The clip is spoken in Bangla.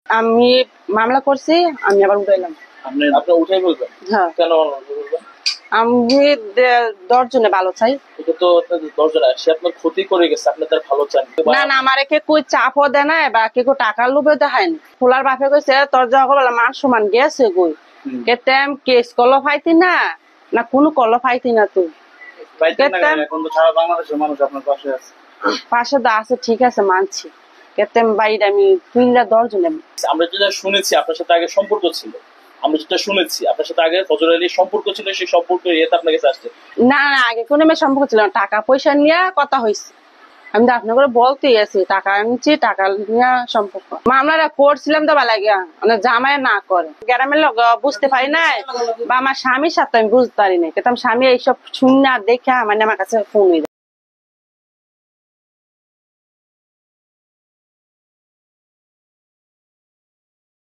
আমি মামলা করছি, আমি আবার উঠাইলাম। আপনি উঠাই বলবেন? হ্যাঁ। কেন? আমি 10 জনে ভালো চাই। এটা তো 10 জন সে আপনার ক্ষতি করে গেছে, আপনি তার ভালো চান না না, আমার কে কই চাপও দেয় না বা কে টাকার লোভে দেখায়নি। খোলার বাপে কইছে তোর যখন মান সমান গেছে কই কেতেম কেস কলো ফাইতি না না কোনো কলো ফাইতি না তুই এখন তো সারা বাংলাদেশের মানুষ আপনার পাশে আছে। পাশে তো আছে, ঠিক আছে মানছি। কেতেম বাইরে আমি 10 জনে। আমরা যেটা শুনেছি আপনার সাথে আগে সম্পর্ক ছিল, আমরা যেটা শুনেছি আপনার সাথে আগে ফজর আলীর সম্পর্ক ছিল, সেই সম্পর্ক ইয়েতে আপনার কাছে আসছে। না না, আগে কোনো মেয়ে সম্পর্ক ছিল না, টাকা পয়সা নিয়ে কথা হয়েছে। আমি তো আপনার করে বলতেই আছি টাকা আনছি, টাকা নিয়ে সম্পর্ক মামলাটা করছিলাম তো ভালো লাগে জামাই না করে গ্রামের লোক বুঝতে পারি না, বা আমার স্বামীর সাথে আমি বুঝতে পারি না। কিন্তু স্বামী এইসব শুনে দেখে মানে আমার কাছে ফোন